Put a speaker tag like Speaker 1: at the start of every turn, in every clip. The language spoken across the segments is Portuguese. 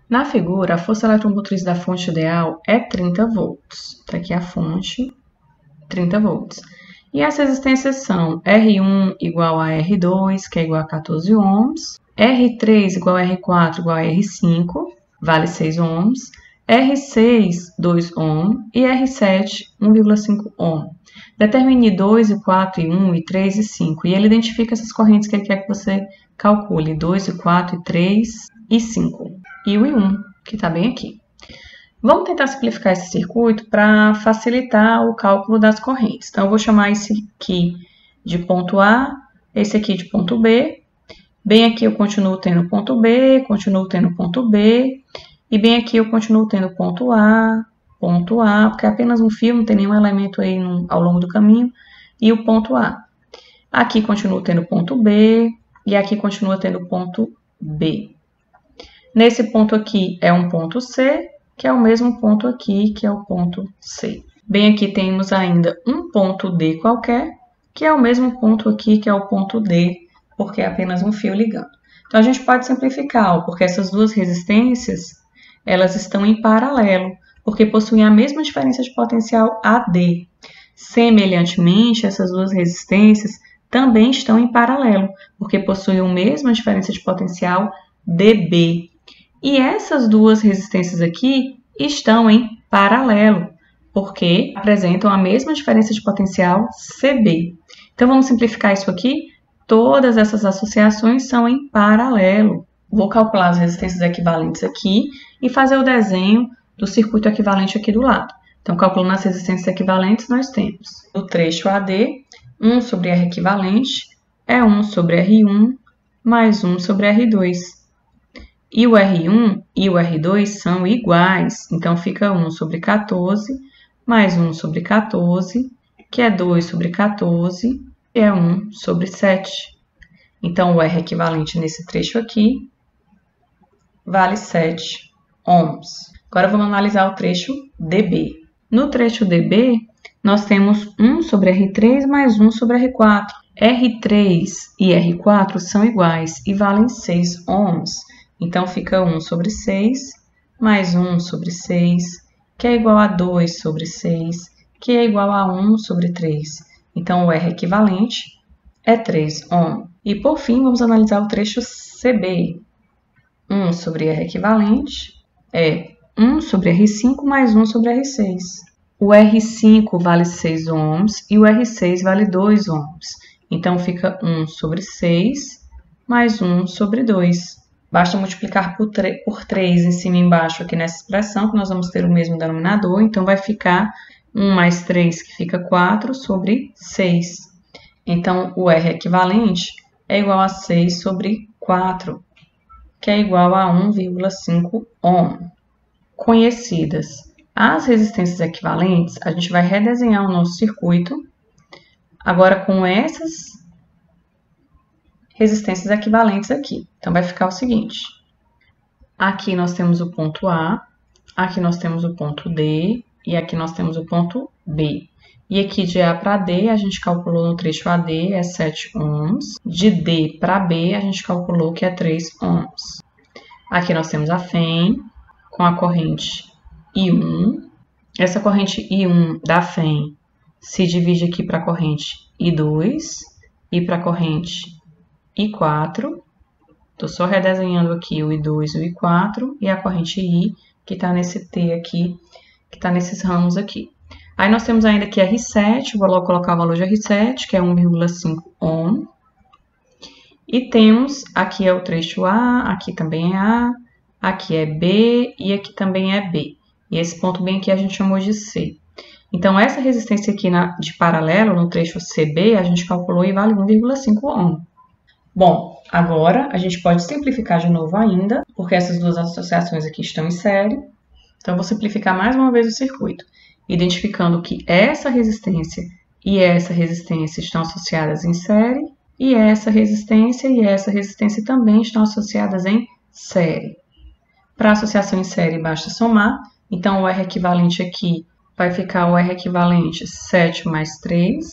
Speaker 1: Na figura, a força eletromotriz da fonte ideal é 30 volts. Está aqui a fonte, 30 volts. E as resistências são R1 igual a R2, que é igual a 14 ohms, R3 igual a R4 igual a R5, vale 6 ohms, R6, 2 ohm e R7, 1,5 ohm. Determine 2, e 4, e 1, e 3 e 5. E ele identifica essas correntes que ele quer que você calcule. 2, e 4, e 3 e 5. E o I1, que está bem aqui. Vamos tentar simplificar esse circuito para facilitar o cálculo das correntes. Então, eu vou chamar esse aqui de ponto A, esse aqui de ponto B. Bem aqui eu continuo tendo ponto B, continuo tendo ponto B. E bem aqui eu continuo tendo ponto A, porque é apenas um fio, não tem nenhum elemento aí ao longo do caminho. E o ponto A. Aqui continuo tendo ponto B e aqui continua tendo ponto B. Nesse ponto aqui é um ponto C, que é o mesmo ponto aqui, que é o ponto C. Bem aqui temos ainda um ponto D qualquer, que é o mesmo ponto aqui, que é o ponto D, porque é apenas um fio ligando. Então, a gente pode simplificar, porque essas duas resistências, elas estão em paralelo, porque possuem a mesma diferença de potencial AD. Semelhantemente, essas duas resistências também estão em paralelo, porque possuem a mesma diferença de potencial DB. E essas duas resistências aqui estão em paralelo, porque apresentam a mesma diferença de potencial CB. Então, vamos simplificar isso aqui. Todas essas associações são em paralelo. Vou calcular as resistências equivalentes aqui e fazer o desenho do circuito equivalente aqui do lado. Então, calculando as resistências equivalentes, nós temos o trecho AD, 1 sobre R equivalente, é 1 sobre R1, mais 1 sobre R2. E o R1 e o R2 são iguais, então fica 1 sobre 14, mais 1 sobre 14, que é 2 sobre 14, que é 1 sobre 7. Então, o R equivalente nesse trecho aqui vale 7 ohms. Agora, vamos analisar o trecho DB. No trecho DB, nós temos 1 sobre R3 mais 1 sobre R4. R3 e R4 são iguais e valem 6 ohms. Então, fica 1 sobre 6, mais 1 sobre 6, que é igual a 2 sobre 6, que é igual a 1 sobre 3. Então, o R equivalente é 3 ohm. E, por fim, vamos analisar o trecho CB. 1 sobre R equivalente é 1 sobre R5 mais 1 sobre R6. O R5 vale 6 ohms e o R6 vale 2 ohms. Então, fica 1 sobre 6 mais 1 sobre 2. Basta multiplicar por 3 em cima e embaixo aqui nessa expressão, que nós vamos ter o mesmo denominador. Então, vai ficar 1 mais 3, que fica 4, sobre 6. Então, o R equivalente é igual a 6 sobre 4, que é igual a 1,5 ohm. Conhecidas as resistências equivalentes, a gente vai redesenhar o nosso circuito, agora com essas resistências equivalentes aqui. Então, vai ficar o seguinte. Aqui nós temos o ponto A, aqui nós temos o ponto D e aqui nós temos o ponto B. E aqui de A para D, a gente calculou no trecho AD é 7 ohms. De D para B, a gente calculou que é 3 ohms. Aqui nós temos a FEM com a corrente I1. Essa corrente I1 da FEM se divide aqui para a corrente I2 e para a corrente I4, estou só redesenhando aqui o I2 e o I4, e a corrente I, que está nesse T aqui, que está nesses ramos aqui. Aí nós temos ainda aqui R7, vou logo colocar o valor de R7, que é 1,5 ohm. E temos, aqui é o trecho A, aqui também é A, aqui é B e aqui também é B. E esse ponto bem aqui a gente chamou de C. Então, essa resistência aqui de paralelo, no trecho CB, a gente calculou e vale 1,5 ohm. Bom, agora a gente pode simplificar de novo ainda, porque essas duas associações aqui estão em série. Então, eu vou simplificar mais uma vez o circuito, identificando que essa resistência e essa resistência estão associadas em série, e essa resistência também estão associadas em série. Para associação em série, basta somar. Então, o R equivalente aqui vai ficar o R equivalente 7 mais 3,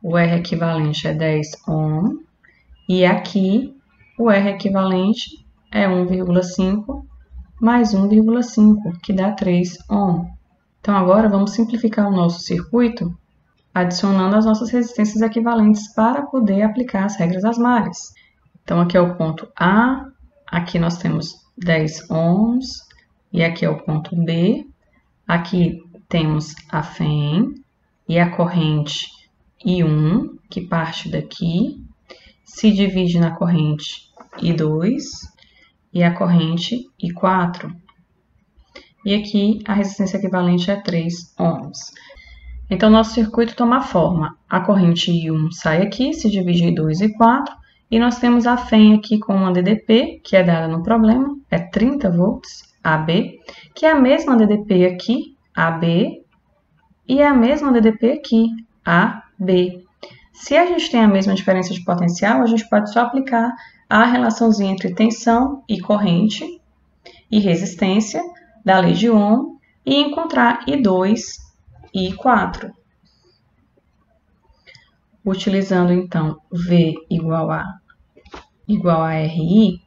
Speaker 1: o R equivalente é 10 ohm. E aqui, o R equivalente é 1,5 mais 1,5, que dá 3 ohm. Então, agora vamos simplificar o nosso circuito, adicionando as nossas resistências equivalentes para poder aplicar as regras asmares. Então, aqui é o ponto A, aqui nós temos 10 ohms, e aqui é o ponto B. Aqui temos a FEM e a corrente I1, que parte daqui, se divide na corrente I2 e a corrente I4. E aqui a resistência equivalente é 3 ohms. Então, nosso circuito toma a forma. A corrente I1 sai aqui, se divide em 2 e 4, e nós temos a FEM aqui com uma DDP, que é dada no problema, é 30 volts, AB, que é a mesma DDP aqui, AB, e é a mesma DDP aqui, AB. Se a gente tem a mesma diferença de potencial, a gente pode só aplicar a relaçãozinha entre tensão e corrente e resistência da lei de Ohm e encontrar I2 e I4. Utilizando, então, V igual a RI,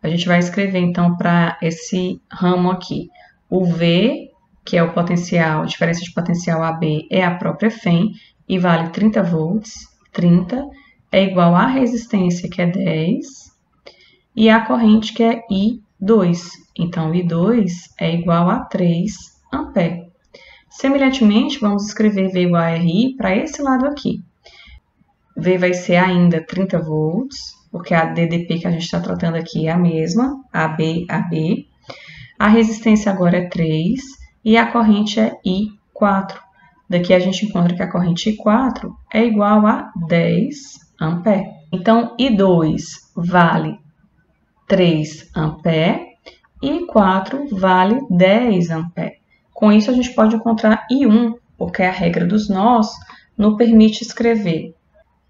Speaker 1: a gente vai escrever, então, para esse ramo aqui, o V, que é o potencial, a diferença de potencial AB, é a própria FEM, e vale 30 volts, 30, é igual à resistência, que é 10, e a corrente, que é I2. Então, I2 é igual a 3 ampere. Semelhantemente, vamos escrever V igual a RI para esse lado aqui. V vai ser ainda 30 volts, porque a DDP que a gente está tratando aqui é a mesma, AB. A resistência agora é 3 e a corrente é I4. Daqui a gente encontra que a corrente I4 é igual a 10 ampere. Então, I2 vale 3 ampere e I4 vale 10 ampere. Com isso, a gente pode encontrar I1, porque a regra dos nós nos permite escrever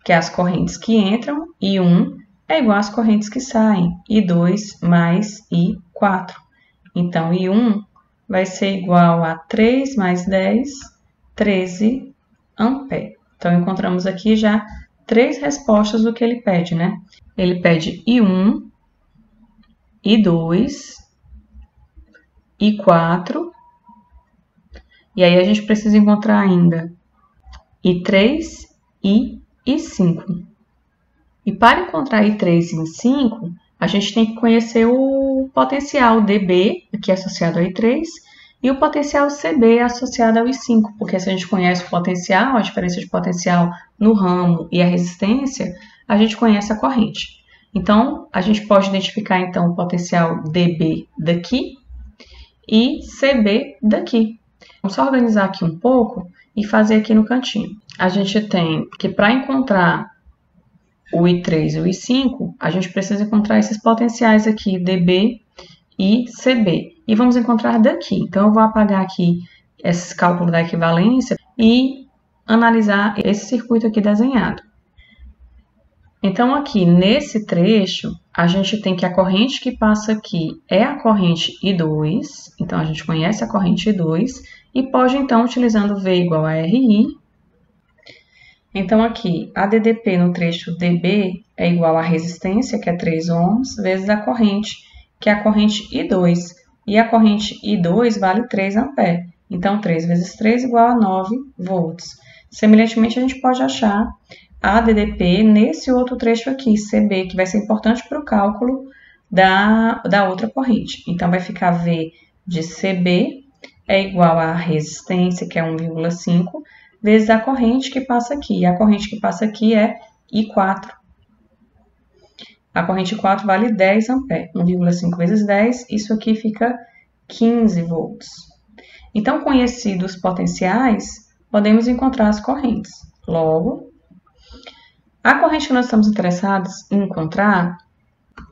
Speaker 1: que as correntes que entram, I1, é igual às correntes que saem, I2 mais I4. Então, I1 vai ser igual a 3 mais 10, 13 ampere. Então, encontramos aqui já 3 respostas do que ele pede, né? Ele pede I1, I2, I4, e aí a gente precisa encontrar ainda I3 e I5. E para encontrar I3 e I5, a gente tem que conhecer o potencial DB, aqui associado ao I3, e o potencial CB associado ao I5, porque se a gente conhece o potencial, a diferença de potencial no ramo e a resistência, a gente conhece a corrente. Então, a gente pode identificar, então, o potencial DB daqui e CB daqui. Vamos só organizar aqui um pouco e fazer aqui no cantinho. A gente tem que, para encontrar o I3 e o I5, a gente precisa encontrar esses potenciais aqui, DB e CB. E vamos encontrar daqui. Então, eu vou apagar aqui esse cálculo da equivalência e analisar esse circuito aqui desenhado. Então, aqui nesse trecho, a gente tem que a corrente que passa aqui é a corrente I2. Então, a gente conhece a corrente I2 e pode, então, utilizando V igual a RI. Então, aqui, a DDP no trecho DB é igual à resistência, que é 3 ohms, vezes a corrente, que é a corrente I2. E a corrente I2 vale 3 ampere. Então, 3 vezes 3 igual a 9 volts. Semelhantemente, a gente pode achar a DDP nesse outro trecho aqui, CB, que vai ser importante para o cálculo da outra corrente. Então, vai ficar V de CB é igual à resistência, que é 1,5, vezes a corrente que passa aqui. E a corrente que passa aqui é I4. A corrente I4 vale 10 ampere. 1,5 vezes 10, isso aqui fica 15 volts. Então, conhecidos os potenciais, podemos encontrar as correntes. Logo, a corrente que nós estamos interessados em encontrar,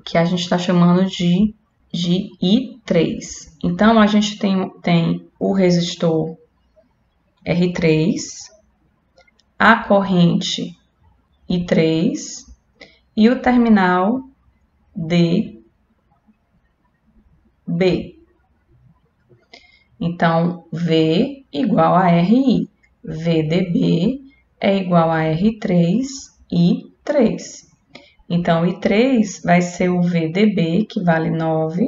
Speaker 1: que a gente está chamando de I3. Então, a gente tem o resistor R3, a corrente I3 e o terminal DB. Então, V igual a RI. VDB é igual a R3 e 3. Então, I3 vai ser o VDB, que vale 9,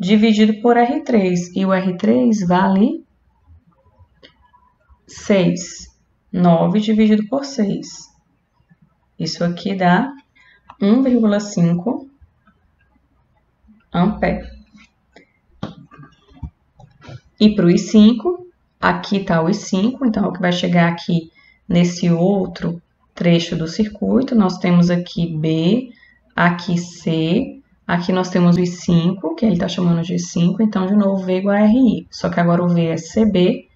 Speaker 1: dividido por R3. E o R3 vale 6. 9 dividido por 6. Isso aqui dá 1,5 ampere. E para o I5, aqui está o I5, então o que vai chegar aqui nesse outro trecho do circuito, nós temos aqui B, aqui C, aqui nós temos o I5, que ele está chamando de I5, então de novo V igual a RI. Só que agora o V é CB,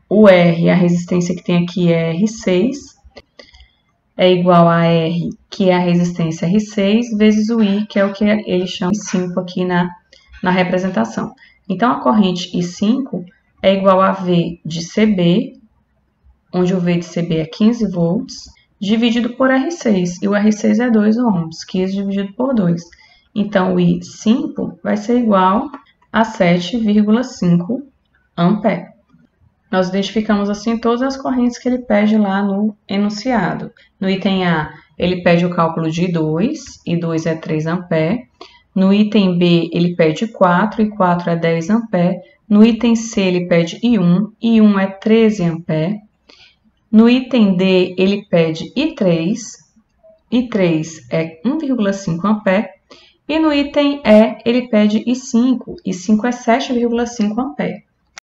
Speaker 1: o R, a resistência que tem aqui é R6, é igual a R, que é a resistência R6, vezes o I, que é o que ele chama de I5 aqui na representação. Então, a corrente I5 é igual a V de CB, onde o V de CB é 15 volts, dividido por R6. E o R6 é 2 ohms, 15 dividido por 2. Então, o I5 vai ser igual a 7,5 ampere. Nós identificamos assim todas as correntes que ele pede lá no enunciado. No item A, ele pede o cálculo de I2, I2 é 3 ampere. No item B, ele pede 4, e 4 é 10 ampere. No item C, ele pede I1, I1 é 13 ampere. No item D, ele pede I3, I3 é 1,5 ampere. E no item E, ele pede I5, I5 é 7,5 ampere.